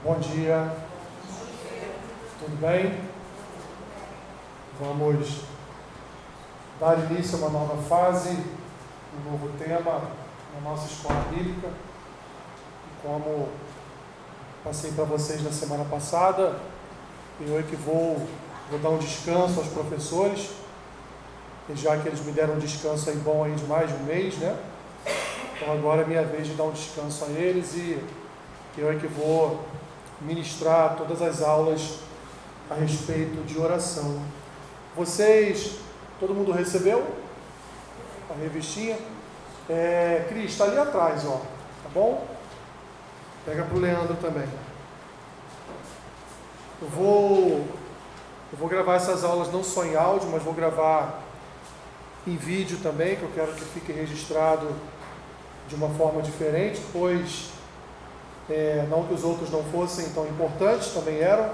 Bom dia, tudo bem? Vamos dar início a uma nova fase, um novo tema na nossa escola bíblica. E como passei para vocês na semana passada, eu é que vou dar um descanso aos professores, e já que eles me deram um descanso aí bom aí de mais de um mês, né? Então agora é minha vez de dar um descanso a eles e eu é que vou ministrar todas as aulas a respeito de oração. Vocês, todo mundo recebeu a revistinha? Cris, está ali atrás, ó, tá bom? Pega para o Leandro também. Eu vou gravar essas aulas não só em áudio, mas vou gravar em vídeo também, que eu quero que fique registrado de uma forma diferente, pois não que os outros não fossem tão importantes, também eram,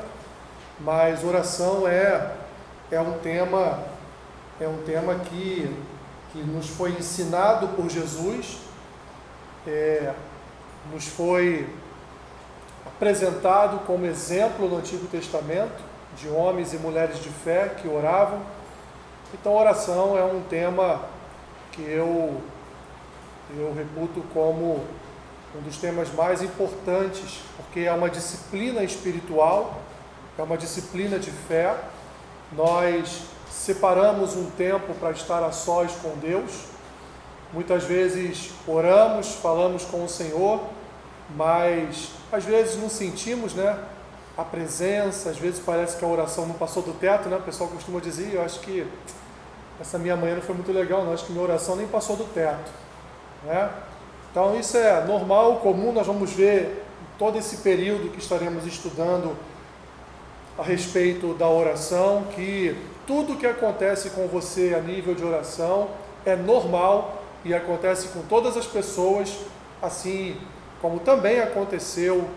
mas oração é um tema que nos foi ensinado por Jesus, nos foi apresentado como exemplo no Antigo Testamento de homens e mulheres de fé que oravam. Então, oração é um tema que eu reputo como um dos temas mais importantes, porque é uma disciplina espiritual, é uma disciplina de fé. Nós separamos um tempo para estar a sós com Deus. Muitas vezes oramos, falamos com o Senhor, mas às vezes não sentimos, a presença. Às vezes parece que a oração não passou do teto, O pessoal costuma dizer, eu acho que essa minha manhã não foi muito legal, acho que minha oração nem passou do teto, Então isso é normal, comum. Nós vamos ver todo esse período que estaremos estudando a respeito da oração, que tudo que acontece com você a nível de oração é normal e acontece com todas as pessoas, assim como também aconteceu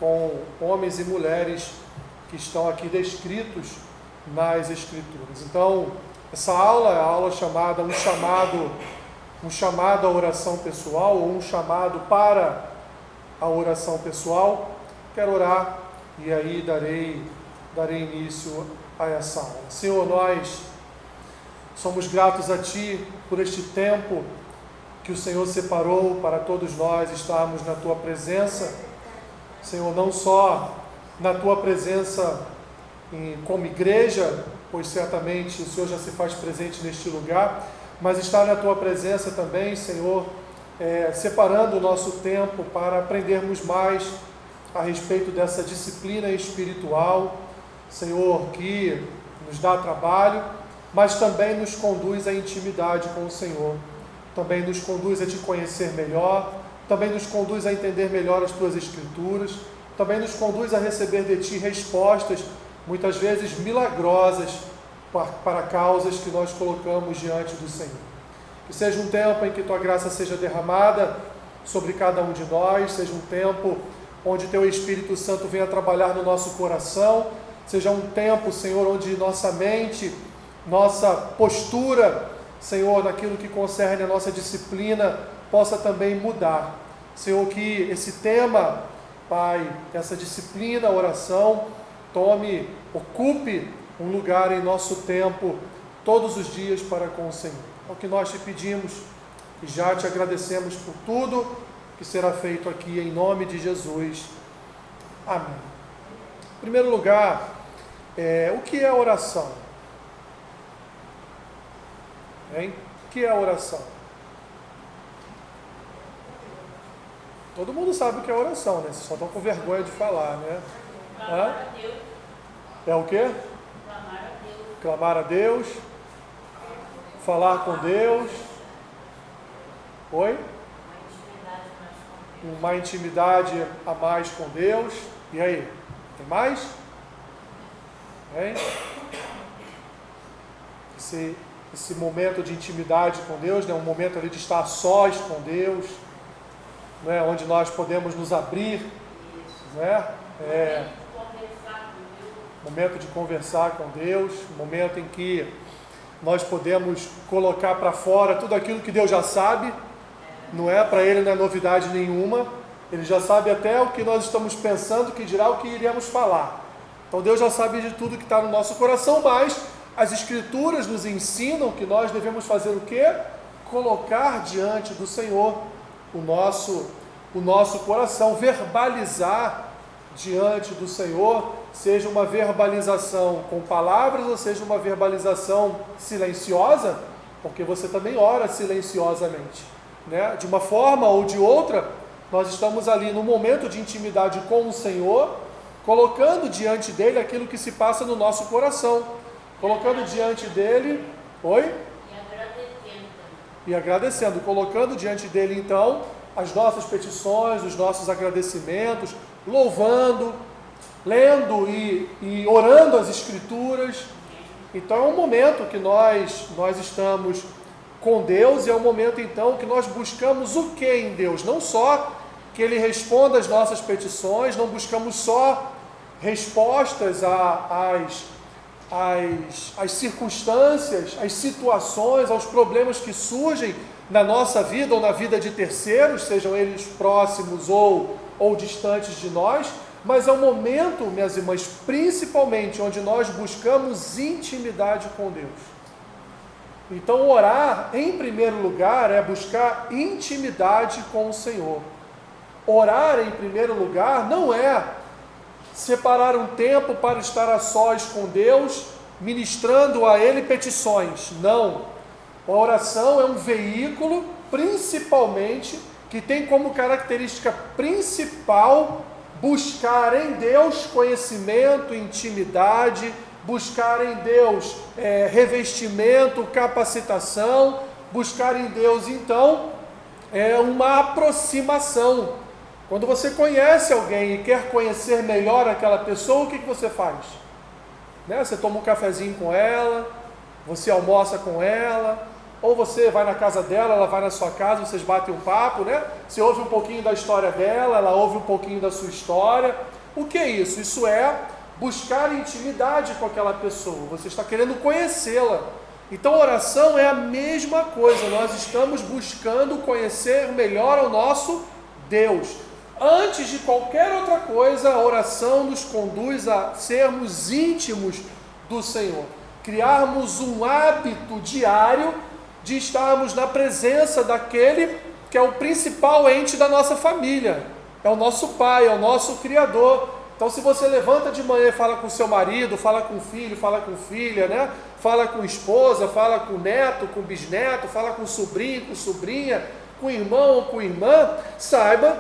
com homens e mulheres que estão aqui descritos nas Escrituras. Então, essa aula é a aula chamada um chamado à oração pessoal, ou um chamado para a oração pessoal. Quero orar e aí darei início a essa aula. Senhor, nós somos gratos a Ti por este tempo que o Senhor separou para todos nós estarmos na Tua presença. Senhor, não só na Tua presença como igreja, pois certamente o Senhor já se faz presente neste lugar, mas estar na Tua presença também, Senhor, separando o nosso tempo para aprendermos mais a respeito dessa disciplina espiritual, Senhor, que nos dá trabalho, mas também nos conduz à intimidade com o Senhor, também nos conduz a Te conhecer melhor, também nos conduz a entender melhor as Tuas Escrituras, também nos conduz a receber de Ti respostas, muitas vezes milagrosas, para causas que nós colocamos diante do Senhor. Que seja um tempo em que Tua graça seja derramada sobre cada um de nós, seja um tempo onde Teu Espírito Santo venha trabalhar no nosso coração, seja um tempo, Senhor, onde nossa mente, nossa postura, Senhor, naquilo que concerne a nossa disciplina, possa também mudar. Senhor, que esse tema, Pai, essa disciplina, oração, ocupe um lugar em nosso tempo, todos os dias para com o Senhor. É o que nós Te pedimos e já Te agradecemos por tudo que será feito aqui em nome de Jesus. Amém. Em primeiro lugar, o que é oração? O que é oração? Todo mundo sabe o que é oração, Vocês só estão com vergonha de falar, Clamar a Deus. É o quê? Clamar a Deus. Clamar a Deus. Falar com Deus. Oi? Uma intimidade a mais com Deus. E aí? Tem mais? Esse momento de intimidade com Deus, um momento ali de estar a sós com Deus, onde nós podemos nos abrir, momento de conversar com Deus, momento em que nós podemos colocar para fora tudo aquilo que Deus já sabe, para Ele não é novidade nenhuma, Ele já sabe até o que nós estamos pensando, que dirá o que iremos falar. Então Deus já sabe de tudo que está no nosso coração, mas as Escrituras nos ensinam que nós devemos fazer o quê? Colocar diante do Senhor o nosso coração, verbalizar diante do Senhor, seja uma verbalização com palavras ou seja uma verbalização silenciosa, porque você também ora silenciosamente, né? De uma forma ou de outra, nós estamos ali no momento de intimidade com o Senhor, colocando diante dele aquilo que se passa no nosso coração, colocando diante dele, e agradecendo, colocando diante dele então as nossas petições, os nossos agradecimentos, louvando, lendo e orando as Escrituras. Então é um momento que nós estamos com Deus, e é um momento então que nós buscamos o que em Deus? Não só que Ele responda às nossas petições, não buscamos só respostas às circunstâncias, às situações, aos problemas que surgem na nossa vida ou na vida de terceiros, sejam eles próximos ou distantes de nós, mas é um momento, minhas irmãs, principalmente onde nós buscamos intimidade com Deus. Então orar, em primeiro lugar, é buscar intimidade com o Senhor. Orar, em primeiro lugar, não é separar um tempo para estar a sós com Deus, ministrando a Ele petições. Não. A oração é um veículo, principalmente, que tem como característica principal buscar em Deus conhecimento, intimidade, buscar em Deus revestimento, capacitação, buscar em Deus, então, uma aproximação. Quando você conhece alguém e quer conhecer melhor aquela pessoa, o que você faz? Né? Você toma um cafezinho com ela, você almoça com ela, ou você vai na casa dela, ela vai na sua casa, vocês batem um papo, né? Você ouve um pouquinho da história dela, ela ouve um pouquinho da sua história. O que é isso? Isso é buscar intimidade com aquela pessoa, você está querendo conhecê-la. Então oração é a mesma coisa, nós estamos buscando conhecer melhor o nosso Deus. Antes de qualquer outra coisa, a oração nos conduz a sermos íntimos do Senhor, criarmos um hábito diário de estarmos na presença daquele que é o principal ente da nossa família, é o nosso Pai, é o nosso Criador. Então, se você levanta de manhã e fala com seu marido, fala com o filho, fala com filha, né? Fala com esposa, fala com neto, com bisneto, fala com sobrinho, com sobrinha, com irmão ou com irmã, saiba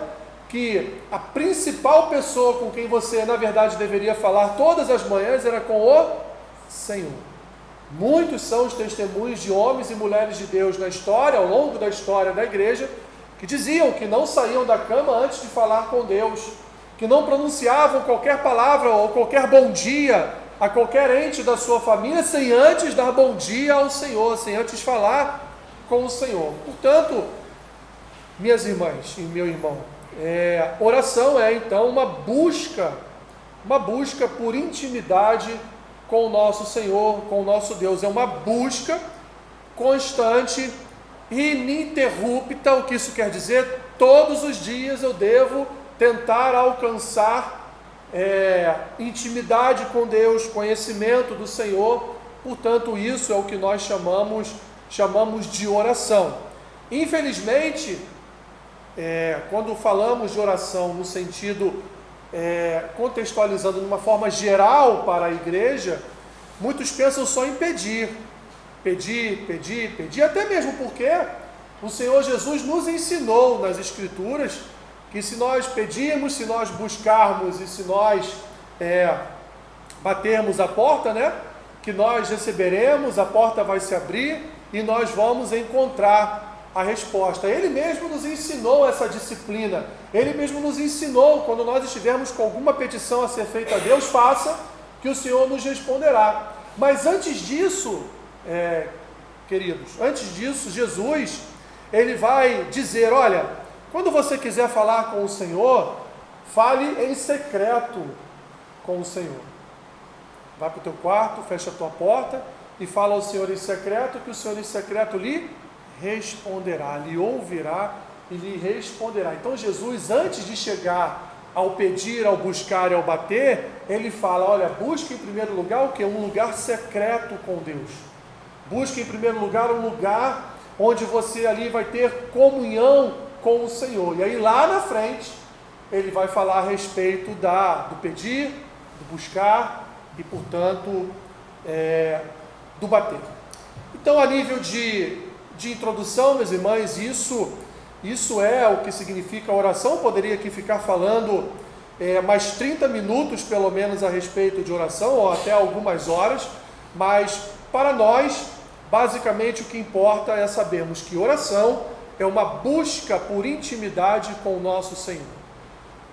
que a principal pessoa com quem você, na verdade, deveria falar todas as manhãs era com o Senhor. Muitos são os testemunhos de homens e mulheres de Deus na história, ao longo da história da igreja, que diziam que não saíam da cama antes de falar com Deus, que não pronunciavam qualquer palavra ou qualquer bom dia a qualquer ente da sua família sem antes dar bom dia ao Senhor, sem antes falar com o Senhor. Portanto, minhas irmãs e meu irmão, oração é então uma busca por intimidade com o nosso Senhor, com o nosso Deus. É uma busca constante, ininterrupta. O que isso quer dizer? Todos os dias eu devo tentar alcançar intimidade com Deus, conhecimento do Senhor. Portanto, isso é o que nós chamamos de oração. Infelizmente, quando falamos de oração no sentido contextualizando de uma forma geral para a igreja, muitos pensam só em pedir, até mesmo porque o Senhor Jesus nos ensinou nas Escrituras que se nós pedirmos, se nós buscarmos e se nós batermos a porta, né, que nós receberemos, a porta vai se abrir e nós vamos encontrar a resposta. Ele mesmo nos ensinou essa disciplina, Ele mesmo nos ensinou, quando nós estivermos com alguma petição a ser feita a Deus, faça, que o Senhor nos responderá. Mas antes disso, queridos, Jesus, Ele vai dizer, olha, quando você quiser falar com o Senhor, fale em secreto com o Senhor. Vai para o teu quarto, fecha a tua porta e fala ao Senhor em secreto, que o Senhor em secreto lhe responderá, lhe ouvirá e lhe responderá. Então Jesus, antes de chegar ao pedir, ao buscar e ao bater, ele fala, olha, busque em primeiro lugar o quê? Um lugar secreto com Deus. Busque em primeiro lugar um lugar onde você ali vai ter comunhão com o Senhor. E aí lá na frente, ele vai falar a respeito do pedir, do buscar e, portanto, do bater. Então, a nível de introdução, meus irmãos, isso é o que significa a oração. Eu poderia aqui ficar falando mais 30 minutos, pelo menos, a respeito de oração, ou até algumas horas, mas para nós, basicamente, o que importa é sabermos que oração é uma busca por intimidade com o nosso Senhor.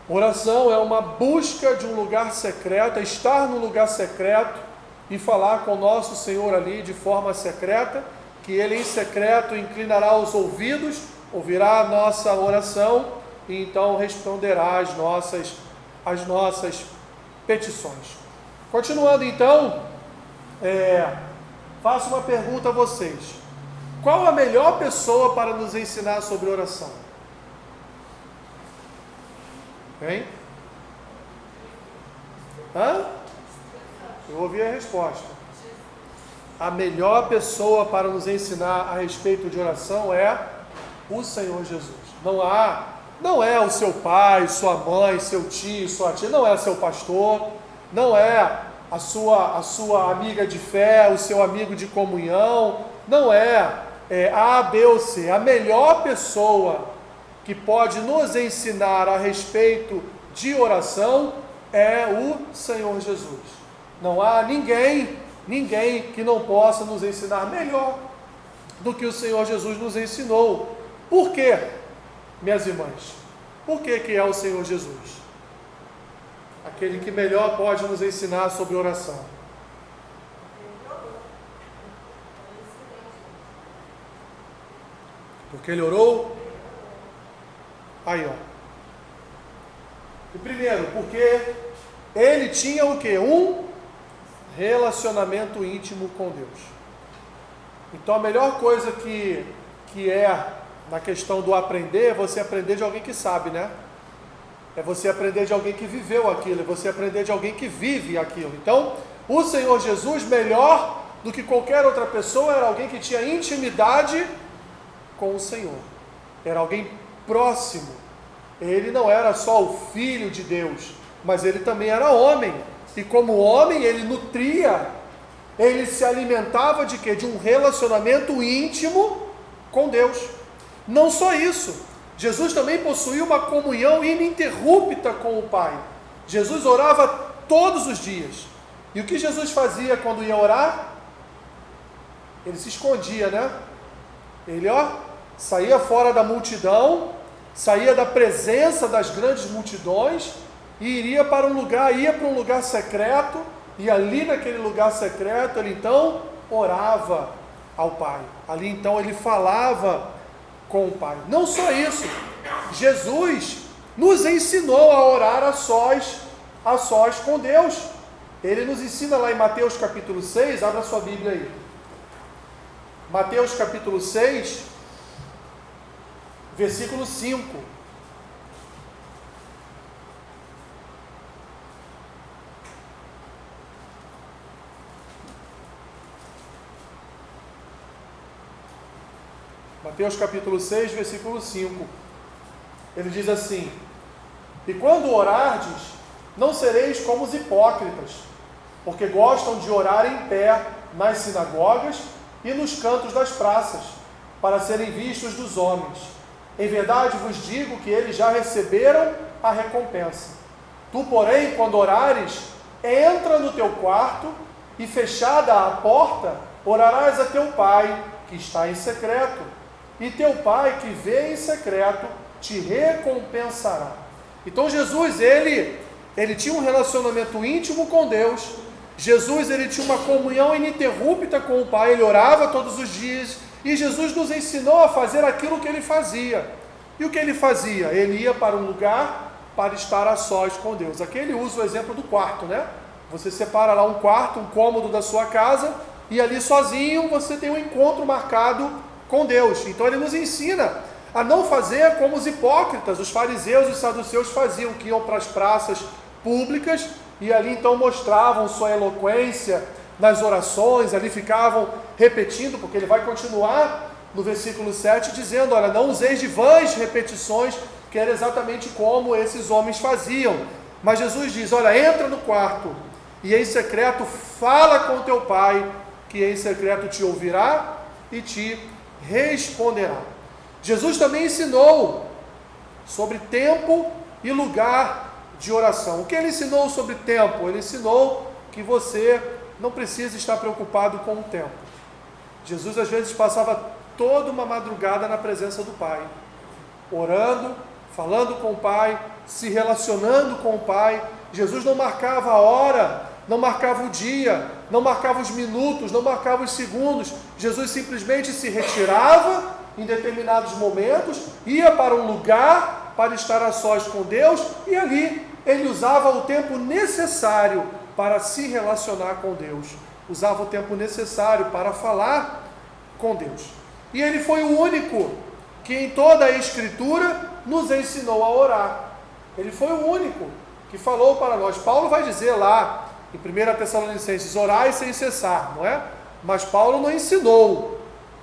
Oração é uma busca de um lugar secreto, estar no lugar secreto e falar com o nosso Senhor ali de forma secreta, que Ele em secreto inclinará os ouvidos, ouvirá a nossa oração e então responderá às nossas petições. Continuando então, faço uma pergunta a vocês. Qual a melhor pessoa para nos ensinar sobre oração? Hein? Eu ouvi a resposta. A melhor pessoa para nos ensinar a respeito de oração é o Senhor Jesus. Não é o seu pai, sua mãe, seu tio, sua tia, não é seu pastor, não é a sua amiga de fé, o seu amigo de comunhão, não é A, B ou C. A melhor pessoa que pode nos ensinar a respeito de oração é o Senhor Jesus. Não há ninguém que não possa nos ensinar melhor do que o Senhor Jesus nos ensinou. Por quê, minhas irmãs? Por que é o Senhor Jesus? Aquele que melhor pode nos ensinar sobre oração. Porque ele orou? Aí, ó. E primeiro, porque ele tinha o quê? Um relacionamento íntimo com Deus. Então a melhor coisa que é na questão do aprender, é você aprender de alguém que sabe, né? É você aprender de alguém que viveu aquilo, é você aprender de alguém que vive aquilo. Então, o Senhor Jesus, melhor do que qualquer outra pessoa, era alguém que tinha intimidade com o Senhor. Era alguém próximo. Ele não era só o Filho de Deus, mas ele também era homem. E como homem, ele nutria, ele se alimentava de quê? De um relacionamento íntimo com Deus. Não só isso, Jesus também possuía uma comunhão ininterrupta com o Pai. Jesus orava todos os dias. E o que Jesus fazia quando ia orar? Ele se escondia, né? Ele, saía fora da multidão, saía da presença das grandes multidões e ia para um lugar secreto, e ali naquele lugar secreto ele então orava ao Pai. Ali então ele falava com o Pai. Não só isso, Jesus nos ensinou a orar a sós com Deus. Ele nos ensina lá em Mateus capítulo 6, abra sua Bíblia aí. Mateus capítulo 6, versículo 5. Mateus capítulo 6, versículo 5. Ele diz assim: e quando orardes, não sereis como os hipócritas, porque gostam de orar em pé nas sinagogas e nos cantos das praças, para serem vistos dos homens. Em verdade vos digo que eles já receberam a recompensa. Tu, porém, quando orares, entra no teu quarto e, fechada a porta, orarás a teu Pai, que está em secreto, e teu Pai, que vê em secreto, te recompensará. Então Jesus, ele tinha um relacionamento íntimo com Deus. Jesus, ele tinha uma comunhão ininterrupta com o Pai, ele orava todos os dias, e Jesus nos ensinou a fazer aquilo que ele fazia. E o que ele fazia? Ele ia para um lugar para estar a sós com Deus. Aqui ele usa o exemplo do quarto, né? Você separa lá um quarto, um cômodo da sua casa, e ali sozinho você tem um encontro marcado com Deus. Então ele nos ensina a não fazer como os hipócritas, os fariseus e os saduceus faziam, que iam para as praças públicas e ali então mostravam sua eloquência nas orações, ali ficavam repetindo, porque ele vai continuar no versículo 7 dizendo, olha, não useis de vãs repetições, que era exatamente como esses homens faziam. Mas Jesus diz, olha, entra no quarto e em secreto fala com teu pai, que em secreto te ouvirá e te responderá. Jesus também ensinou sobre tempo e lugar de oração. O que ele ensinou sobre tempo? Ele ensinou que você não precisa estar preocupado com o tempo. Jesus às vezes passava toda uma madrugada na presença do Pai, orando, falando com o Pai, se relacionando com o Pai. Jesus não marcava a hora, não marcava o dia, não marcava os minutos, não marcava os segundos. Jesus simplesmente se retirava em determinados momentos, ia para um lugar para estar a sós com Deus, e ali ele usava o tempo necessário para se relacionar com Deus, usava o tempo necessário para falar com Deus. E ele foi o único que em toda a Escritura nos ensinou a orar. Ele foi o único que falou para nós. Paulo vai dizer lá em 1 Tessalonicenses, orai sem cessar, não é? Mas Paulo não ensinou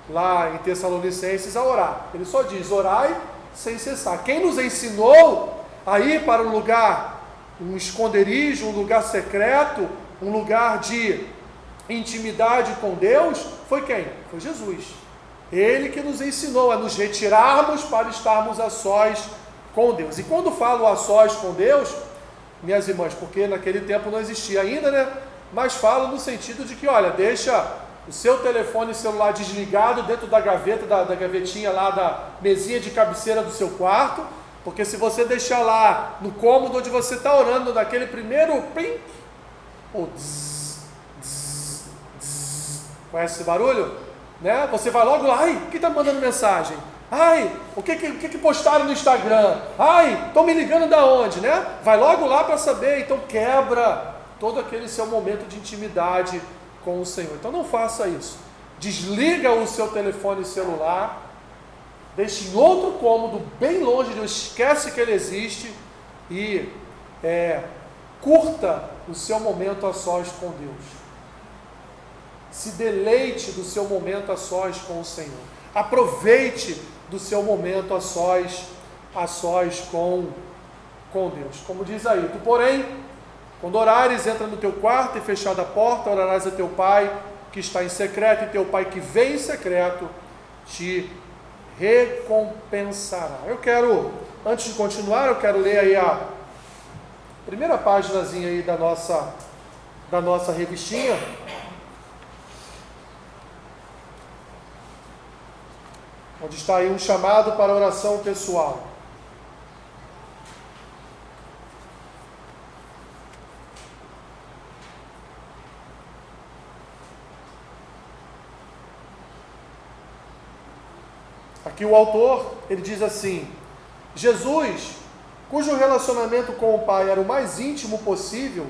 lá em Tessalonicenses a orar. Ele só diz, orai sem cessar. Quem nos ensinou a ir para um lugar, um esconderijo, um lugar secreto, um lugar de intimidade com Deus, foi quem? Foi Jesus. Ele que nos ensinou a nos retirarmos para estarmos a sós com Deus. E quando falo a sós com Deus, minhas irmãs, porque naquele tempo não existia ainda, né? Mas falo no sentido de que, olha, deixa o seu telefone celular desligado dentro da gaveta, da gavetinha lá, da mesinha de cabeceira do seu quarto, porque se você deixar lá no cômodo onde você está orando, naquele primeiro plim, ou zzz, zzz, zzz, conhece esse barulho? Né? Você vai logo lá, ai, quem está mandando mensagem? Ai, o que postaram no Instagram? Ai, estão me ligando da onde, né? Vai logo lá para saber, então quebra todo aquele seu momento de intimidade com o Senhor. Então não faça isso. Desliga o seu telefone celular, deixe em outro cômodo, bem longe de Deus, esquece que ele existe e curta o seu momento a sós com Deus. Se deleite do seu momento a sós com o Senhor. Aproveite do seu momento a sós com Deus. Como diz aí, tu porém, quando orares, entra no teu quarto e fechada a porta, orarás a teu pai que está em secreto, e teu pai que vem em secreto te recompensará. Antes de continuar, eu quero ler aí a primeira paginazinha aí da nossa revistinha. Onde está aí um chamado para oração pessoal. Aqui o autor, ele diz assim, Jesus, cujo relacionamento com o Pai era o mais íntimo possível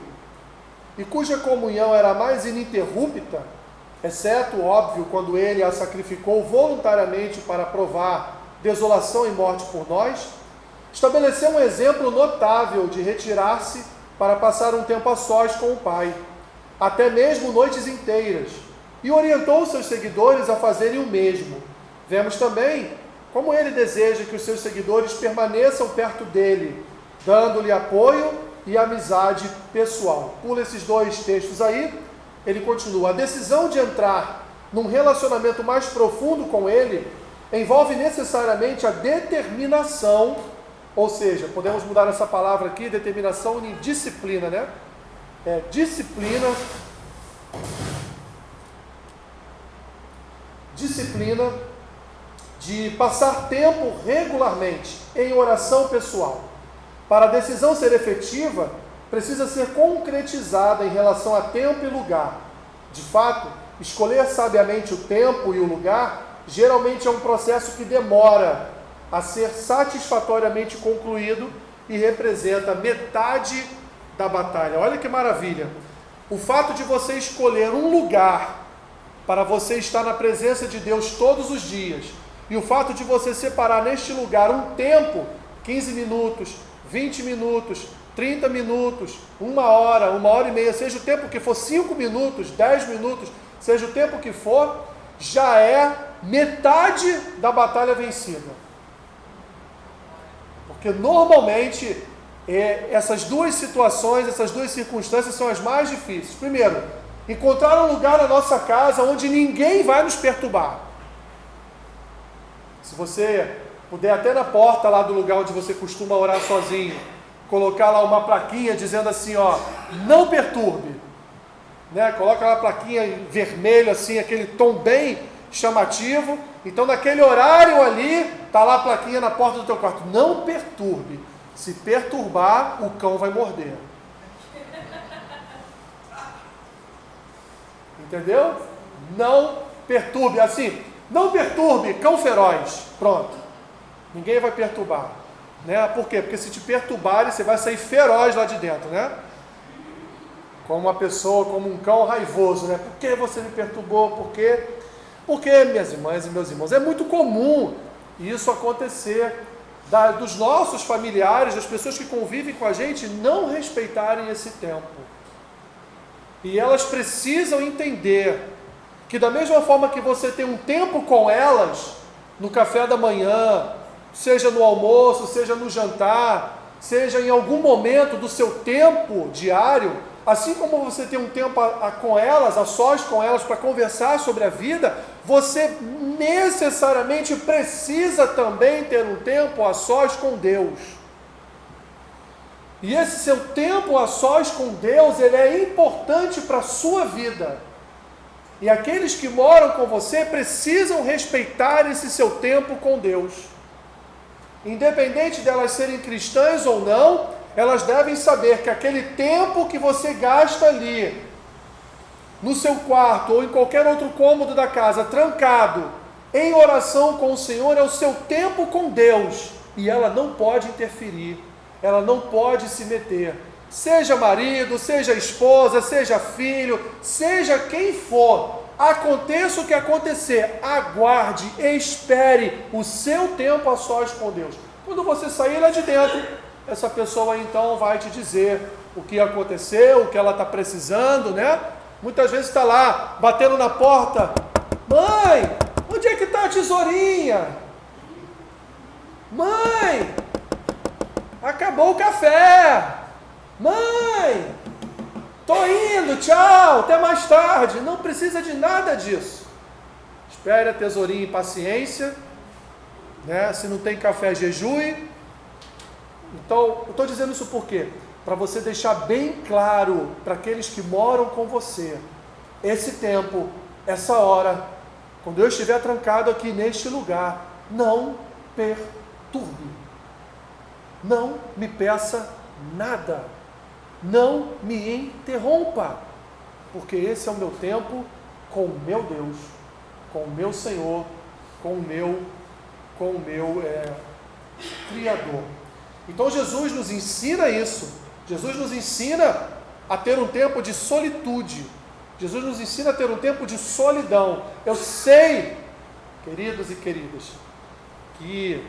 e cuja comunhão era a mais ininterrupta, exceto, óbvio, quando ele a sacrificou voluntariamente para provar desolação e morte por nós, estabeleceu um exemplo notável de retirar-se para passar um tempo a sós com o Pai, até mesmo noites inteiras, e orientou os seus seguidores a fazerem o mesmo. Vemos também como ele deseja que os seus seguidores permaneçam perto dele, dando-lhe apoio e amizade pessoal. Pula esses dois textos aí. Ele continua, a decisão de entrar num relacionamento mais profundo com ele envolve necessariamente a determinação, ou seja, podemos mudar essa palavra aqui, determinação em disciplina, né? Disciplina de passar tempo regularmente em oração pessoal. Para a decisão ser efetiva, precisa ser concretizada em relação a tempo e lugar. De fato, escolher sabiamente o tempo e o lugar geralmente é um processo que demora a ser satisfatoriamente concluído e representa metade da batalha. Olha que maravilha! O fato de você escolher um lugar para você estar na presença de Deus todos os dias E o fato de você separar neste lugar um tempo, 15 minutos, 20 minutos, 30 minutos, 1 hora, 1h30, seja o tempo que for, 5 minutos, 10 minutos, seja o tempo que for, já é metade da batalha vencida. Porque normalmente essas duas situações, essas duas circunstâncias são as mais difíceis. Primeiro, encontrar um lugar na nossa casa onde ninguém vai nos perturbar. Se você puder até na porta lá do lugar onde você costuma orar sozinho, colocar lá uma plaquinha dizendo assim, ó, não perturbe, né? Coloca lá a plaquinha em vermelho assim, aquele tom bem chamativo. Então naquele horário ali, tá lá a plaquinha na porta do teu quarto, não perturbe. Se perturbar, o cão vai morder. Entendeu? Não perturbe, assim, não perturbe, cão feroz, pronto. Ninguém vai perturbar, né? Por quê? Porque se te perturbarem, você vai sair feroz lá de dentro, né? Como uma pessoa, como um cão raivoso, né? Por que você me perturbou? Por quê? Porque, minhas irmãs e meus irmãos, é muito comum isso acontecer, dos nossos familiares, das pessoas que convivem com a gente, não respeitarem esse tempo. E elas precisam entender que da mesma forma que você tem um tempo com elas, no café da manhã, seja no almoço, seja no jantar, seja em algum momento do seu tempo diário, assim como você tem um tempo com elas, a sós com elas, para conversar sobre a vida, você necessariamente precisa também ter um tempo a sós com Deus. E esse seu tempo a sós com Deus, ele é importante para a sua vida. E aqueles que moram com você precisam respeitar esse seu tempo com Deus. Independente delas serem cristãs ou não, elas devem saber que aquele tempo que você gasta ali, no seu quarto ou em qualquer outro cômodo da casa, trancado, em oração com o Senhor, é o seu tempo com Deus. E ela não pode interferir, ela não pode se meter. Seja marido, seja esposa, seja filho, seja quem for, aconteça o que acontecer, aguarde, espere o seu tempo a sós com Deus. Quando você sair lá de dentro, essa pessoa então vai te dizer o que aconteceu, o que ela está precisando, né? Muitas vezes está lá, batendo na porta, mãe, onde é que está a tesourinha? Mãe, acabou o café. Mãe, tô indo, tchau, até mais tarde. Não precisa de nada disso. Espere a tesourinha em paciência, né? Se não tem café, jejue. Então, eu estou dizendo isso por quê? Para você deixar bem claro para aqueles que moram com você, esse tempo, essa hora, quando eu estiver trancado aqui neste lugar, não perturbe. Não me peça nada. Não me interrompa, porque esse é o meu tempo com o meu Deus, com o meu Senhor, com o meu Criador. Então Jesus nos ensina isso. Jesus nos ensina a ter um tempo de solitude. Jesus nos ensina a ter um tempo de solidão. Eu sei, queridos e queridas, que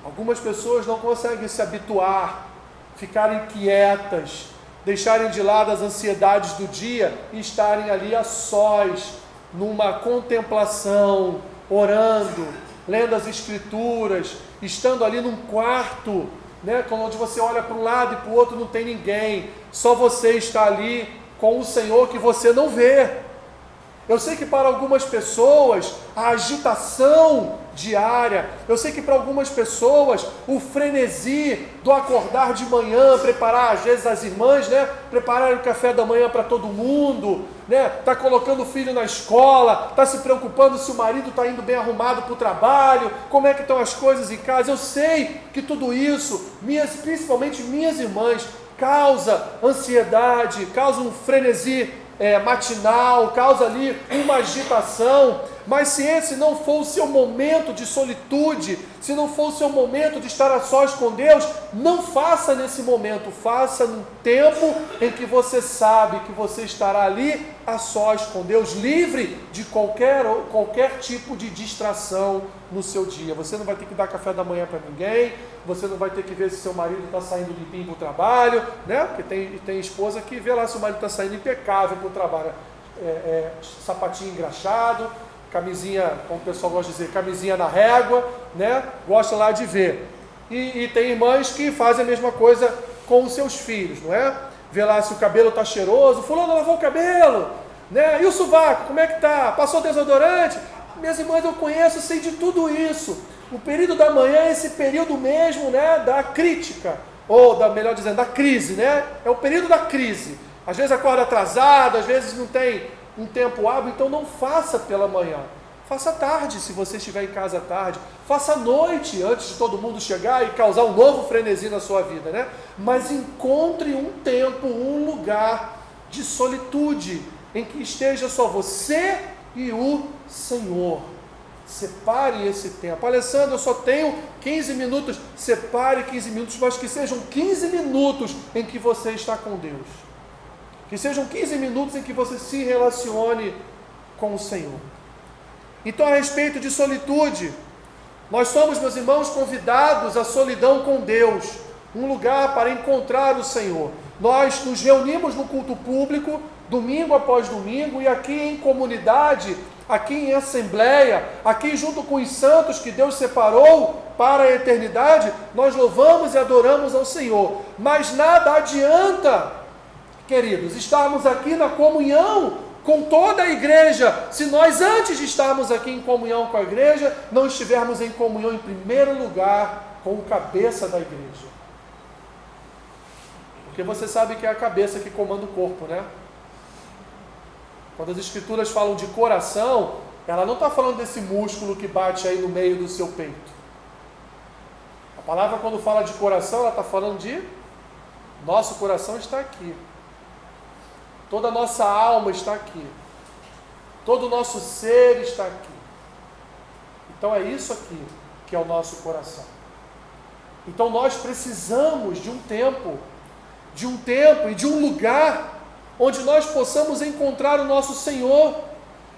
algumas pessoas não conseguem se habituar, ficarem quietas, deixarem de lado as ansiedades do dia e estarem ali a sós, numa contemplação, orando, lendo as Escrituras, estando ali num quarto, né, onde você olha para um lado e para o outro, não tem ninguém, só você está ali com o Senhor que você não vê. Eu sei que para algumas pessoas a agitação diária, eu sei que para algumas pessoas o frenesi do acordar de manhã, preparar, às vezes as irmãs, né, preparar o café da manhã para todo mundo, né, tá colocando o filho na escola, tá se preocupando se o marido está indo bem arrumado para o trabalho, como é que estão as coisas em casa. Eu sei que tudo isso, principalmente minhas irmãs, causa ansiedade, causa um frenesi matinal, causa ali uma agitação, Mas se esse não for o seu momento de solitude, se não for o seu momento de estar a sós com Deus, não faça nesse momento, faça no tempo em que você sabe que você estará ali a sós com Deus, livre de qualquer tipo de distração no seu dia. Você não vai ter que dar café da manhã para ninguém, você não vai ter que ver se seu marido está saindo limpinho para o trabalho, né? Porque tem esposa que vê lá se o marido está saindo impecável para o trabalho, sapatinho engraxado, camisinha, como o pessoal gosta de dizer, camisinha na régua, né? Gosta lá de ver. E tem irmãs que fazem a mesma coisa com os seus filhos, não é? Vê lá se o cabelo está cheiroso, fulano lavou o cabelo, né? E o sovaco, como é que tá? Passou desodorante? Minhas irmãs, eu conheço, sei de tudo isso. O período da manhã é esse período mesmo, né, da crítica, ou melhor dizendo, da crise, né? É o período da crise. Às vezes acorda atrasado, às vezes não tem um tempo hábil, então não faça pela manhã. Faça tarde, se você estiver em casa à tarde. Faça à noite, antes de todo mundo chegar e causar um novo frenesi na sua vida, né? Mas encontre um tempo, um lugar de solitude, em que esteja só você e o Senhor. Separe esse tempo. Alessandro, eu só tenho 15 minutos. Separe 15 minutos, mas que sejam 15 minutos em que você está com Deus. Que sejam 15 minutos em que você se relacione com o Senhor. Então, a respeito de solitude, nós somos, meus irmãos, convidados à solidão com Deus, um lugar para encontrar o Senhor. Nós nos reunimos no culto público, domingo após domingo, e aqui em comunidade, aqui em assembleia, aqui junto com os santos que Deus separou para a eternidade, nós louvamos e adoramos ao Senhor. Mas nada adianta, queridos, estarmos aqui na comunhão com toda a igreja, se nós antes de estarmos aqui em comunhão com a igreja, não estivermos em comunhão em primeiro lugar com o cabeça da igreja. Porque você sabe que é a cabeça que comanda o corpo, né? Quando as escrituras falam de coração, ela não está falando desse músculo que bate aí no meio do seu peito. A palavra, quando fala de coração, ela está falando de nosso coração está aqui. Toda a nossa alma está aqui. Todo o nosso ser está aqui. Então é isso aqui que é o nosso coração. Então nós precisamos de um tempo e de um lugar onde nós possamos encontrar o nosso Senhor,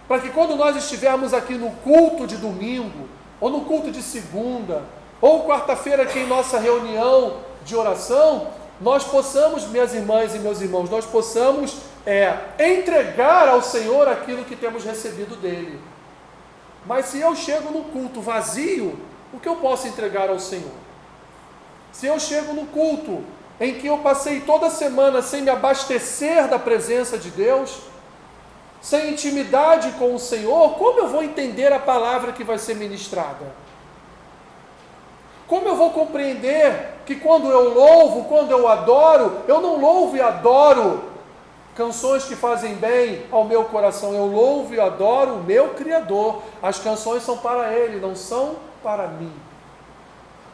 para que quando nós estivermos aqui no culto de domingo, ou no culto de segunda, ou quarta-feira aqui em nossa reunião de oração, nós possamos, minhas irmãs e meus irmãos, nós possamos entregar ao Senhor aquilo que temos recebido dele. Mas se eu chego no culto vazio, o que eu posso entregar ao Senhor? Se eu chego no culto em que eu passei toda semana sem me abastecer da presença de Deus, sem intimidade com o Senhor, como eu vou entender a palavra que vai ser ministrada? Como eu vou compreender que quando eu louvo, quando eu adoro, eu não louvo e adoro canções que fazem bem ao meu coração, eu louvo e adoro o meu Criador. As canções são para Ele, não são para mim.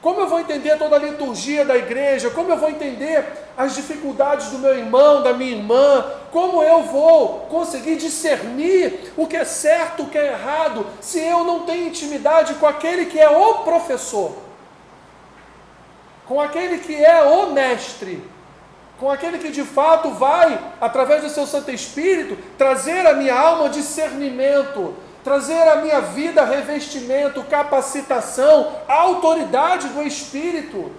Como eu vou entender toda a liturgia da igreja? Como eu vou entender as dificuldades do meu irmão, da minha irmã? Como eu vou conseguir discernir o que é certo, o que é errado, se eu não tenho intimidade com aquele que é o professor, com aquele que é o mestre, com aquele que de fato vai, através do seu Santo Espírito, trazer à minha alma discernimento, trazer à minha vida revestimento, capacitação, autoridade do Espírito,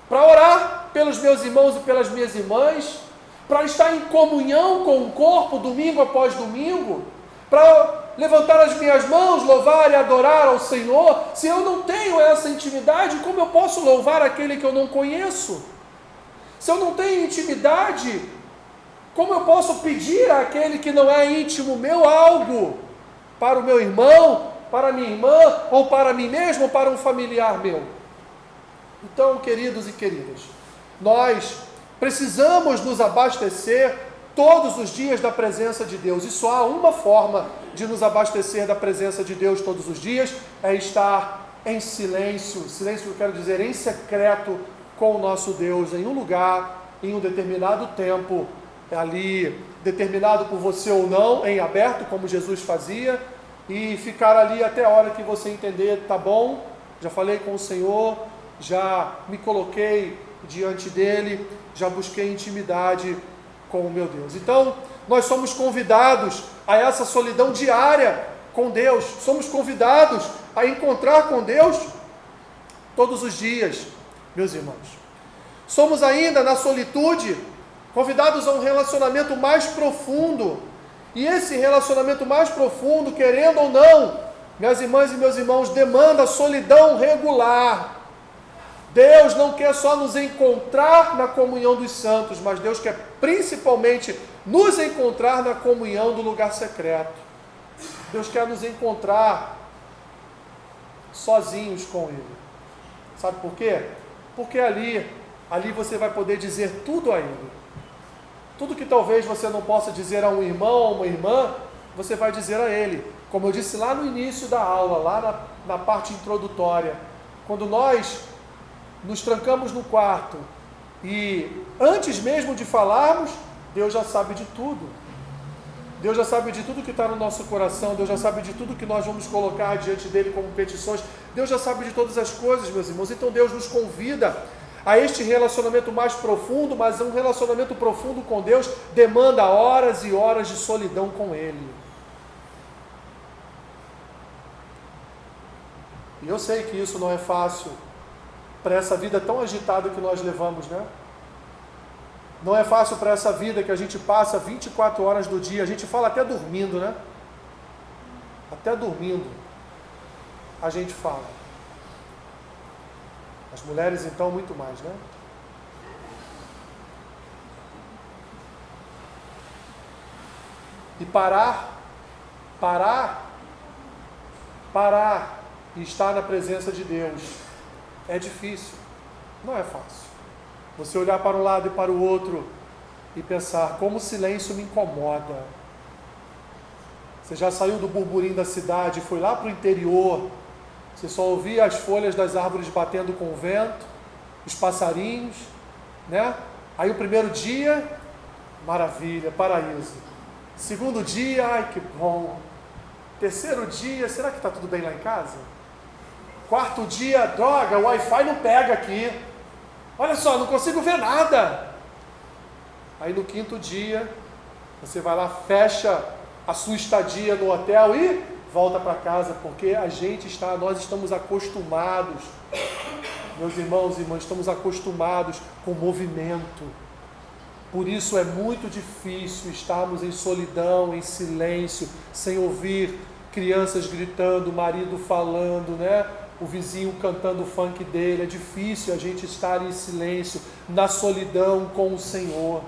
para orar pelos meus irmãos e pelas minhas irmãs, para estar em comunhão com o corpo domingo após domingo, para levantar as minhas mãos, louvar e adorar ao Senhor. Se eu não tenho essa intimidade, como eu posso louvar aquele que eu não conheço? Se eu não tenho intimidade, como eu posso pedir àquele que não é íntimo meu algo? Para o meu irmão, para a minha irmã, ou para mim mesmo, ou para um familiar meu. Então, queridos e queridas, nós precisamos nos abastecer todos os dias da presença de Deus. E só há uma forma de nos abastecer da presença de Deus todos os dias, é estar em silêncio. Silêncio, eu quero dizer, em secreto com o nosso Deus, em um lugar, em um determinado tempo, ali determinado por você ou não, em aberto, como Jesus fazia, e ficar ali até a hora que você entender, tá bom, já falei com o Senhor, já me coloquei diante dele, já busquei intimidade com o meu Deus. Então, nós somos convidados a essa solidão diária com Deus, somos convidados a encontrar com Deus todos os dias, meus irmãos. Somos ainda na solitude convidados a um relacionamento mais profundo, e esse relacionamento mais profundo, querendo ou não, minhas irmãs e meus irmãos, demanda solidão regular. Deus não quer só nos encontrar na comunhão dos santos, mas Deus quer principalmente nos encontrar na comunhão do lugar secreto. Deus quer nos encontrar sozinhos com Ele. Sabe por quê? Porque ali você vai poder dizer tudo a Ele. Tudo que talvez você não possa dizer a um irmão ou uma irmã, você vai dizer a Ele. Como eu disse lá no início da aula, lá na parte introdutória, quando nós nos trancamos no quarto e antes mesmo de falarmos, Deus já sabe de tudo. Deus já sabe de tudo que está no nosso coração, Deus já sabe de tudo que nós vamos colocar diante dele como petições, Deus já sabe de todas as coisas, meus irmãos. Então Deus nos convida a este relacionamento mais profundo, mas um relacionamento profundo com Deus demanda horas e horas de solidão com Ele. E eu sei que isso não é fácil para essa vida tão agitada que nós levamos, né? Não é fácil para essa vida que a gente passa 24 horas do dia, a gente fala até dormindo, né? Até dormindo a gente fala. As mulheres então muito mais, né? E parar e estar na presença de Deus é difícil, não é fácil. Você olhar para um lado e para o outro e pensar, como o silêncio me incomoda. Você já saiu do burburinho da cidade, foi lá para o interior, você só ouvia as folhas das árvores batendo com o vento, os passarinhos, né? Aí o primeiro dia, maravilha, paraíso. Segundo dia, ai que bom. Terceiro dia, será que está tudo bem lá em casa? Quarto dia, droga, o Wi-Fi não pega aqui. Olha só, não consigo ver nada. Aí no quinto dia, você vai lá, fecha a sua estadia no hotel e volta para casa, porque nós estamos acostumados, meus irmãos e irmãs, estamos acostumados com movimento. Por isso é muito difícil estarmos em solidão, em silêncio, sem ouvir crianças gritando, o marido falando, né? O vizinho cantando o funk dele. É difícil a gente estar em silêncio, na solidão com o Senhor.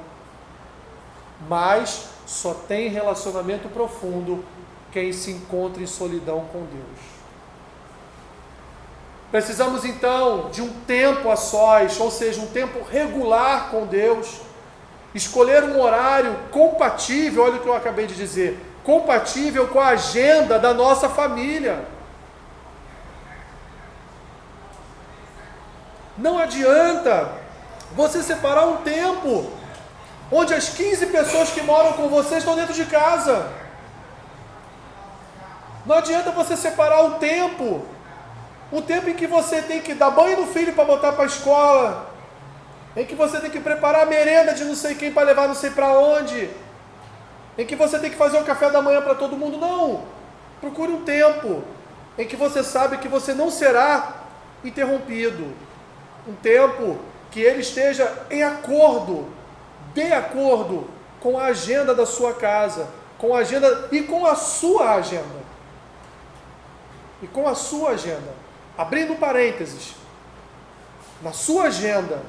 Mas só tem relacionamento profundo quem se encontra em solidão com Deus. Precisamos então de um tempo a sós, ou seja, um tempo regular com Deus. Escolher um horário compatível, olha o que eu acabei de dizer, compatível com a agenda da nossa família. Não adianta você separar um tempo onde as 15 pessoas que moram com você estão dentro de casa. Não adianta você separar um tempo em que você tem que dar banho no filho para botar para a escola, em que você tem que preparar a merenda de não sei quem para levar não sei para onde, em que você tem que fazer o café da manhã para todo mundo. Não, procure um tempo em que você sabe que você não será interrompido, um tempo que ele esteja de acordo com a agenda da sua casa, com a agenda e com a sua agenda. E com a sua agenda, abrindo parênteses, na sua agenda,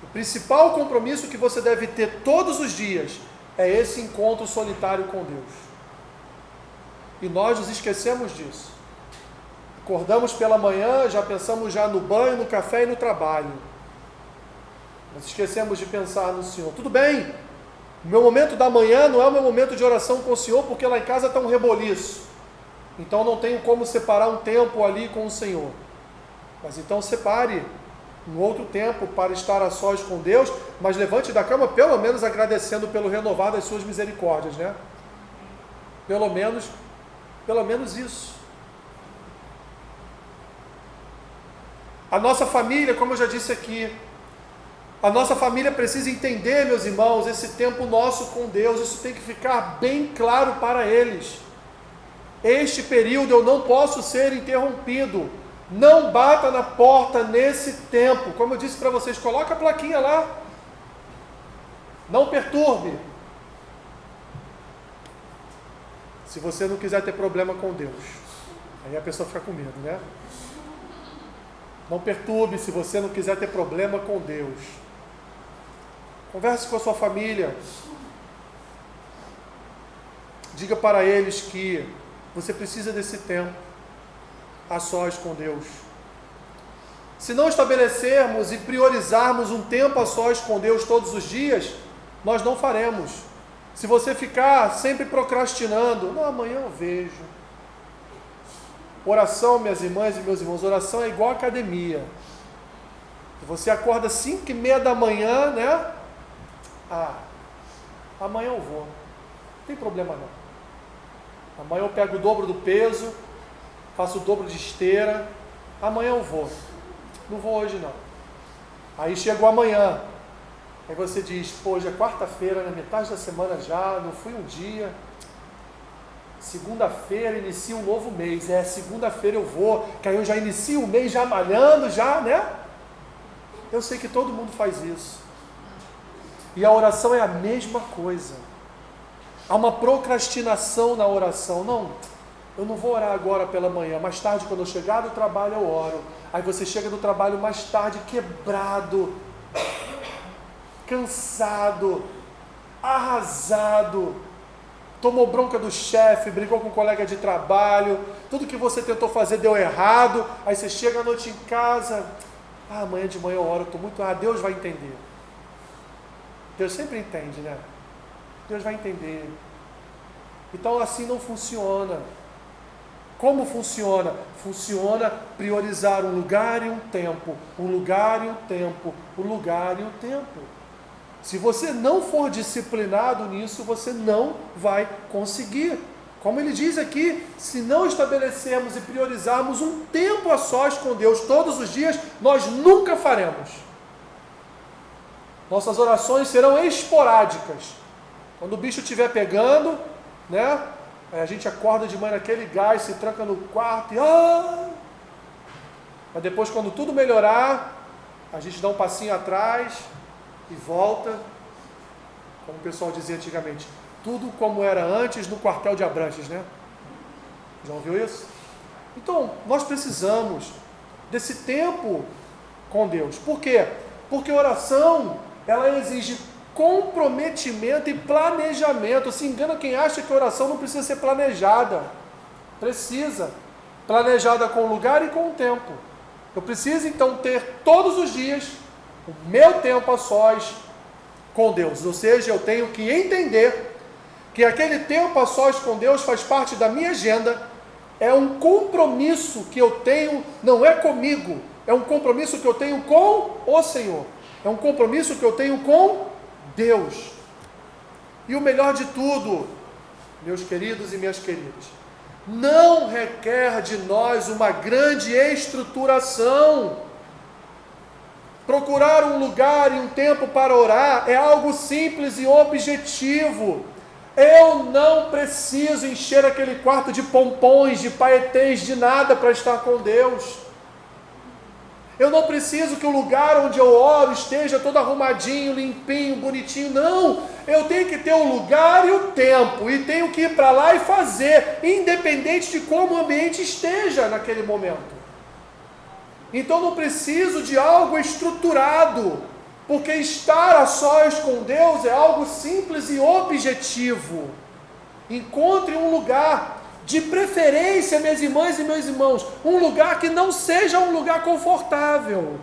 o principal compromisso que você deve ter todos os dias é esse encontro solitário com Deus. E nós nos esquecemos disso. Acordamos pela manhã, já pensamos já no banho, no café e no trabalho. Nós esquecemos de pensar no Senhor. Tudo bem, o meu momento da manhã não é o meu momento de oração com o Senhor, porque lá em casa está um reboliço. Então não tenho como separar um tempo ali com o Senhor. Mas então separe um outro tempo para estar a sós com Deus, mas levante da cama pelo menos agradecendo pelo renovar das suas misericórdias, né? Pelo menos Pelo menos isso. A nossa família, como eu já disse aqui, a nossa família precisa entender, meus irmãos, esse tempo nosso com Deus. Isso tem que ficar bem claro para eles. Este período eu não posso ser interrompido. Não bata na porta nesse tempo. Como eu disse para vocês, coloca a plaquinha lá. Não perturbe. Se você não quiser ter problema com Deus. Aí a pessoa fica com medo, né? Não perturbe se você não quiser ter problema com Deus. Converse com a sua família. Diga para eles que você precisa desse tempo a sós com Deus. Se não estabelecermos e priorizarmos um tempo a sós com Deus todos os dias, nós não faremos. Se você ficar sempre procrastinando, não, amanhã eu vejo. Oração, minhas irmãs e meus irmãos, oração é igual academia. Você acorda 5h30 da manhã, né? Amanhã eu vou. Não tem problema não. Amanhã eu pego o dobro do peso, faço o dobro de esteira. Amanhã eu vou. Não vou hoje não. Aí chegou amanhã. Aí você diz, pô, hoje é quarta-feira, na metade da semana já, não fui um dia. Segunda-feira inicia um novo mês. Segunda-feira eu vou, que aí eu já inicio o mês já malhando, já, né? Eu sei que todo mundo faz isso. E a oração é a mesma coisa. Há uma procrastinação na oração. Não, eu não vou orar agora pela manhã. Mais tarde, quando eu chegar do trabalho, eu oro. Aí você chega do trabalho mais tarde, quebrado, cansado, arrasado. Tomou bronca do chefe, brigou com um colega de trabalho, tudo que você tentou fazer deu errado, aí você chega à noite em casa, amanhã de manhã eu oro, estou muito errado, Deus vai entender. Deus sempre entende, né? Deus vai entender. Então assim não funciona. Como funciona? Funciona priorizar um lugar e um tempo, um lugar e um tempo, um lugar e um tempo. Se você não for disciplinado nisso, você não vai conseguir. Como ele diz aqui, se não estabelecermos e priorizarmos um tempo a sós com Deus todos os dias, nós nunca faremos. Nossas orações serão esporádicas. Quando o bicho estiver pegando, né? A gente acorda de manhã naquele gás, se tranca no quarto e... Mas depois, quando tudo melhorar, a gente dá um passinho atrás e volta, como o pessoal dizia antigamente, tudo como era antes no quartel de Abrantes, né? Já ouviu isso? Então, nós precisamos desse tempo com Deus. Por quê? Porque oração, ela exige comprometimento e planejamento. Se engana quem acha que oração não precisa ser planejada. Precisa. Planejada com o lugar e com o tempo. Eu preciso, então, ter todos os dias o meu tempo a sós com Deus. Ou seja, eu tenho que entender que aquele tempo a sós com Deus faz parte da minha agenda, é um compromisso que eu tenho, não é comigo, é um compromisso que eu tenho com o Senhor, é um compromisso que eu tenho com Deus. E o melhor de tudo, meus queridos e minhas queridas, não requer de nós uma grande estruturação. Procurar um lugar e um tempo para orar é algo simples e objetivo. Eu não preciso encher aquele quarto de pompons, de paetês, de nada para estar com Deus. Eu não preciso que o lugar onde eu oro esteja todo arrumadinho, limpinho, bonitinho. Não, eu tenho que ter o lugar e o tempo. E tenho que ir para lá e fazer, independente de como o ambiente esteja naquele momento. Então não preciso de algo estruturado, porque estar a sós com Deus é algo simples e objetivo. Encontre um lugar, de preferência, minhas irmãs e meus irmãos, um lugar que não seja um lugar confortável.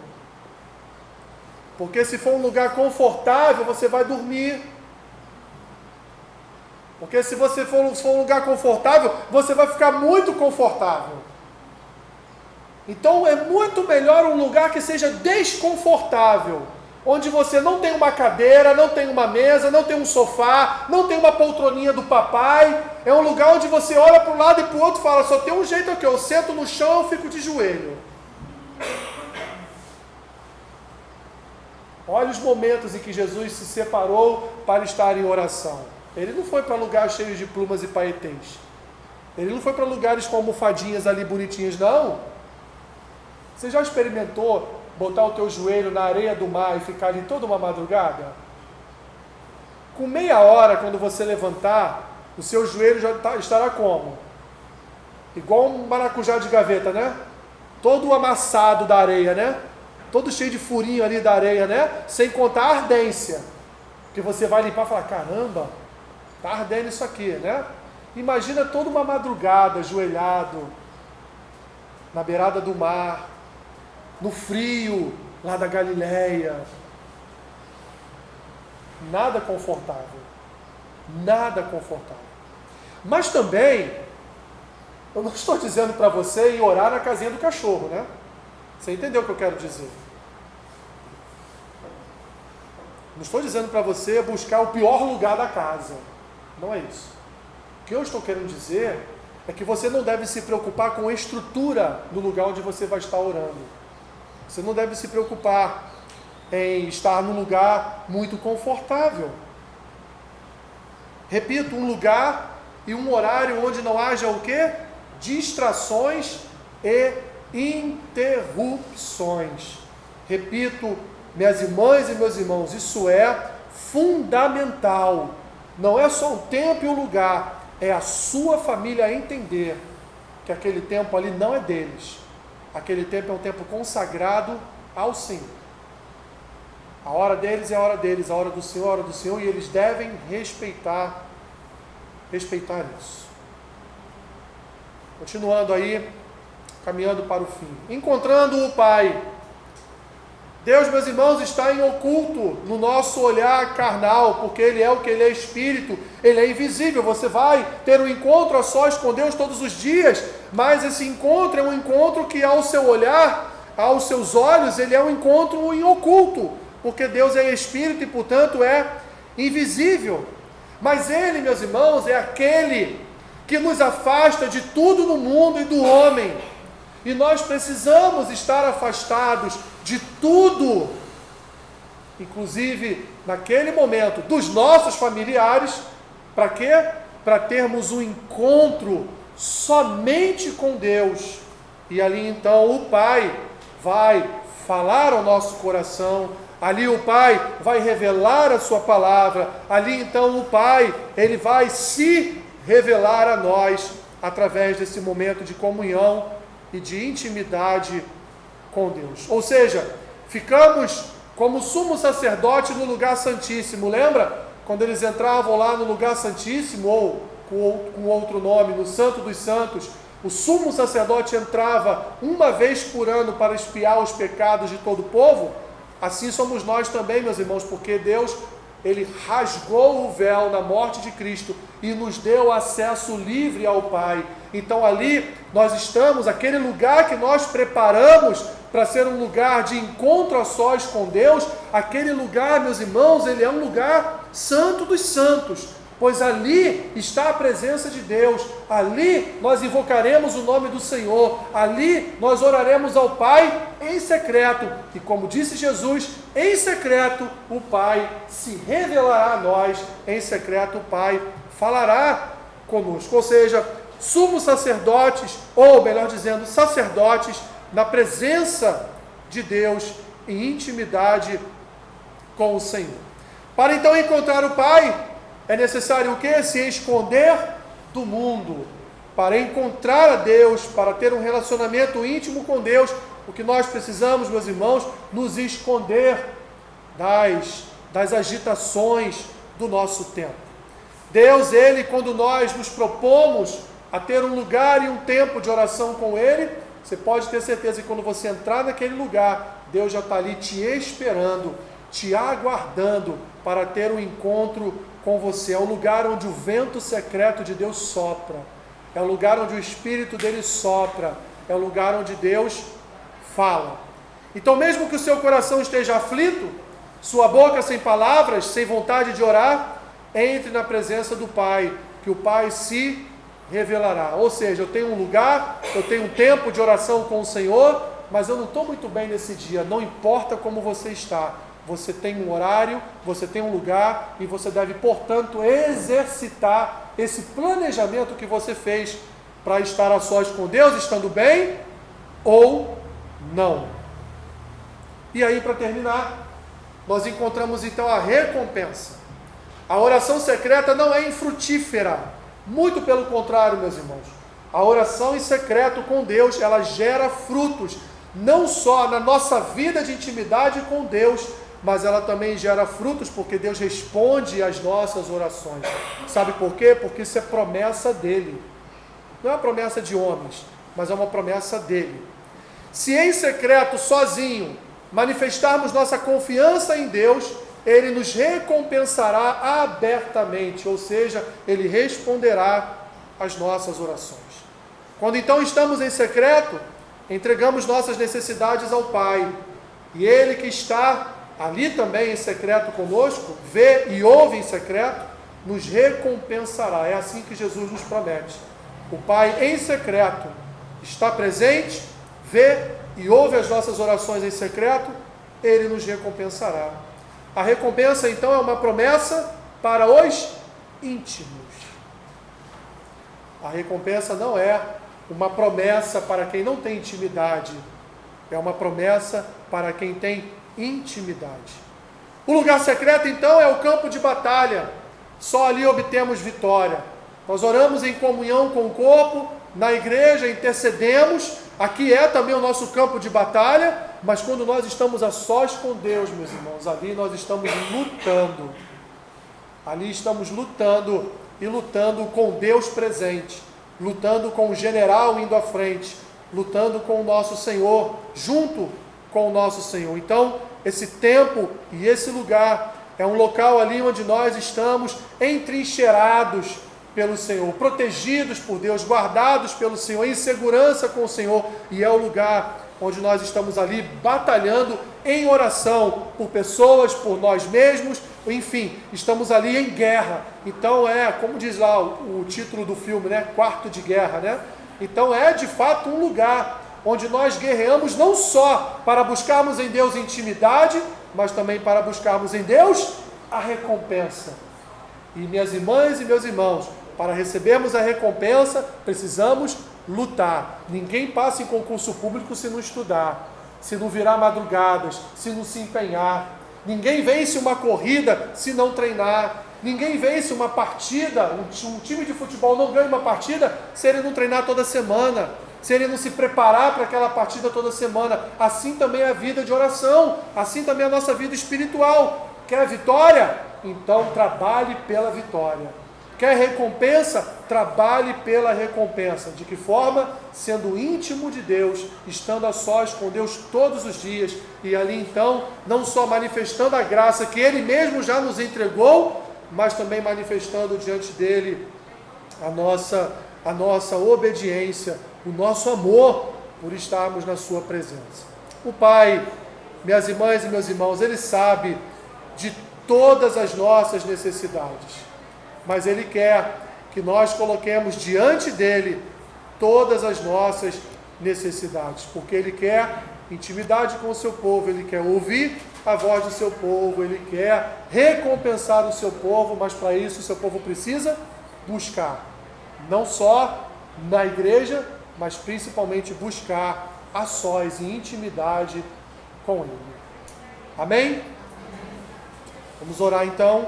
Porque se for um lugar confortável, você vai dormir. Porque se você for um lugar confortável, você vai ficar muito confortável. Então é muito melhor um lugar que seja desconfortável, onde você não tem uma cadeira, não tem uma mesa, não tem um sofá, não tem uma poltroninha do papai. É um lugar onde você olha para um lado e para o outro e fala, só tem um jeito aqui, eu sento no chão, eu fico de joelho. Olha os momentos em que Jesus se separou para estar em oração. Ele não foi para lugares cheios de plumas e paetês. Ele não foi para lugares com almofadinhas ali bonitinhas, não. Você já experimentou botar o teu joelho na areia do mar e ficar ali toda uma madrugada? Com meia hora, quando você levantar, o seu joelho já estará como? Igual um maracujá de gaveta, né? Todo amassado da areia, né? Todo cheio de furinho ali da areia, né? Sem contar a ardência. Que você vai limpar e falar, caramba, tá ardendo isso aqui, né? Imagina toda uma madrugada, ajoelhado, na beirada do mar, no frio, lá da Galileia. Nada confortável. Nada confortável. Mas também, eu não estou dizendo para você ir orar na casinha do cachorro, né? Você entendeu o que eu quero dizer? Não estou dizendo para você buscar o pior lugar da casa. Não é isso. O que eu estou querendo dizer é que você não deve se preocupar com a estrutura do lugar onde você vai estar orando. Você não deve se preocupar em estar num lugar muito confortável. Repito, um lugar e um horário onde não haja o quê? Distrações e interrupções. Repito, minhas irmãs e meus irmãos, isso é fundamental. Não é só um tempo e um lugar, é a sua família entender que aquele tempo ali não é deles. Aquele tempo é um tempo consagrado ao Senhor. A hora deles é a hora deles, a hora do Senhor é a hora do Senhor, e eles devem respeitar isso. Continuando aí, caminhando para o fim. Encontrando o Pai. Deus, meus irmãos, está em oculto no nosso olhar carnal, porque Ele é o que Ele é espírito, Ele é invisível. Você vai ter um encontro a sós com Deus todos os dias, mas esse encontro é um encontro que ao seu olhar, aos seus olhos, ele é um encontro em oculto, porque Deus é espírito e, portanto, é invisível. Mas Ele, meus irmãos, é aquele que nos afasta de tudo no mundo e do homem. E nós precisamos estar afastados de tudo, inclusive naquele momento, dos nossos familiares. Para quê? Para termos um encontro somente com Deus. E ali então o Pai vai falar ao nosso coração. Ali o Pai vai revelar a sua palavra. Ali então o Pai, Ele vai se revelar a nós através desse momento de comunhão e de intimidade com Deus. Ou seja, ficamos como sumo sacerdote no lugar santíssimo. Lembra? Quando eles entravam lá no lugar santíssimo, ou com outro nome, no Santo dos Santos, o sumo sacerdote entrava uma vez por ano para expiar os pecados de todo o povo. Assim somos nós também, meus irmãos, porque Deus, Ele rasgou o véu na morte de Cristo e nos deu acesso livre ao Pai. Então ali nós estamos, aquele lugar que nós preparamos para ser um lugar de encontro a sós com Deus, aquele lugar, meus irmãos, ele é um lugar santo dos santos, pois ali está a presença de Deus, ali nós invocaremos o nome do Senhor, ali nós oraremos ao Pai em secreto, e como disse Jesus, em secreto o Pai se revelará a nós, em secreto o Pai falará conosco. Ou seja, sumos sacerdotes, ou melhor dizendo, sacerdotes na presença de Deus em intimidade com o Senhor. Para então encontrar o Pai, é necessário o quê? Se esconder do mundo. Para encontrar a Deus, para ter um relacionamento íntimo com Deus, o que nós precisamos, meus irmãos, nos esconder das agitações do nosso tempo. Deus, Ele, quando nós nos propomos a ter um lugar e um tempo de oração com Ele, você pode ter certeza que quando você entrar naquele lugar, Deus já está ali te esperando, te aguardando para ter um encontro com você. É o lugar onde o vento secreto de Deus sopra, é o lugar onde o Espírito dele sopra, é o lugar onde Deus fala. Então, mesmo que o seu coração esteja aflito, sua boca sem palavras, sem vontade de orar, entre na presença do Pai, que o Pai se revelará. Ou seja, eu tenho um lugar, eu tenho um tempo de oração com o Senhor, mas eu não estou muito bem nesse dia, não importa como você está. Você tem um horário, você tem um lugar e você deve, portanto, exercitar esse planejamento que você fez para estar a sós com Deus, estando bem ou não. E aí, para terminar, nós encontramos então a recompensa. A oração secreta não é infrutífera, muito pelo contrário, meus irmãos. A oração em secreto com Deus, ela gera frutos, não só na nossa vida de intimidade com Deus, mas ela também gera frutos porque Deus responde às nossas orações. Sabe por quê? Porque isso é promessa dele. Não é uma promessa de homens, mas é uma promessa dele. Se em secreto, sozinho, manifestarmos nossa confiança em Deus, Ele nos recompensará abertamente, ou seja, Ele responderá às nossas orações. Quando então estamos em secreto, entregamos nossas necessidades ao Pai, e Ele que está ali também em secreto conosco, vê e ouve em secreto, nos recompensará. É assim que Jesus nos promete. O Pai em secreto está presente, vê e ouve as nossas orações em secreto, Ele nos recompensará. A recompensa então é uma promessa para os íntimos. A recompensa não é uma promessa para quem não tem intimidade, é uma promessa para quem tem intimidade. O lugar secreto então é o campo de batalha, só ali obtemos vitória. Nós oramos em comunhão com o corpo, na igreja intercedemos, aqui é também o nosso campo de batalha, mas quando nós estamos a sós com Deus, meus irmãos, ali nós estamos lutando. Ali estamos lutando e lutando com Deus presente, lutando com o general indo à frente, lutando com o nosso Senhor, junto com o nosso Senhor. Então, esse tempo e esse lugar é um local ali onde nós estamos entrincheirados pelo Senhor, protegidos por Deus, guardados pelo Senhor, em segurança com o Senhor, e é o lugar onde nós estamos ali batalhando em oração por pessoas, por nós mesmos, enfim, estamos ali em guerra. Então como diz lá o título do filme, né? Quarto de guerra, né? Então é de fato um lugar onde nós guerreamos não só para buscarmos em Deus intimidade, mas também para buscarmos em Deus a recompensa. E minhas irmãs e meus irmãos, para recebermos a recompensa, precisamos lutar. Ninguém passa em concurso público se não estudar, se não virar madrugadas, se não se empenhar. Ninguém vence uma corrida se não treinar. Ninguém vence uma partida, um time de futebol não ganha uma partida se ele não treinar toda semana, se ele não se preparar para aquela partida toda semana. Assim também é a vida de oração, assim também é a nossa vida espiritual. Quer vitória? Então trabalhe pela vitória. Quer recompensa? Trabalhe pela recompensa. De que forma? Sendo íntimo de Deus, estando a sós com Deus todos os dias, e ali então, não só manifestando a graça que Ele mesmo já nos entregou, mas também manifestando diante dEle a nossa obediência, o nosso amor por estarmos na Sua presença. O Pai, minhas irmãs e meus irmãos, Ele sabe de todas as nossas necessidades, mas Ele quer que nós coloquemos diante dEle todas as nossas necessidades, porque Ele quer intimidade com o seu povo, Ele quer ouvir a voz do seu povo, Ele quer recompensar o seu povo, mas para isso o seu povo precisa buscar, não só na igreja, mas principalmente buscar a sós em intimidade com Ele. Amém? Vamos orar então,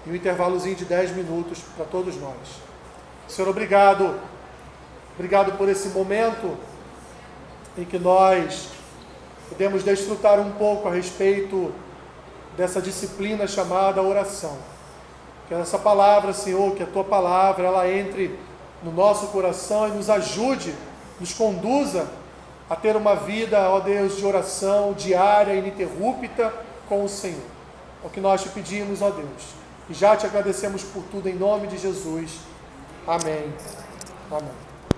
em um intervalozinho de 10 minutos para todos nós. Senhor, obrigado por esse momento em que nós podemos desfrutar um pouco a respeito dessa disciplina chamada oração. Que essa palavra, Senhor, que a Tua palavra, ela entre no nosso coração e nos ajude, nos conduza a ter uma vida, ó Deus, de oração diária, ininterrupta com o Senhor. É o que nós te pedimos, ó Deus. E já te agradecemos por tudo em nome de Jesus. Amém. Amém.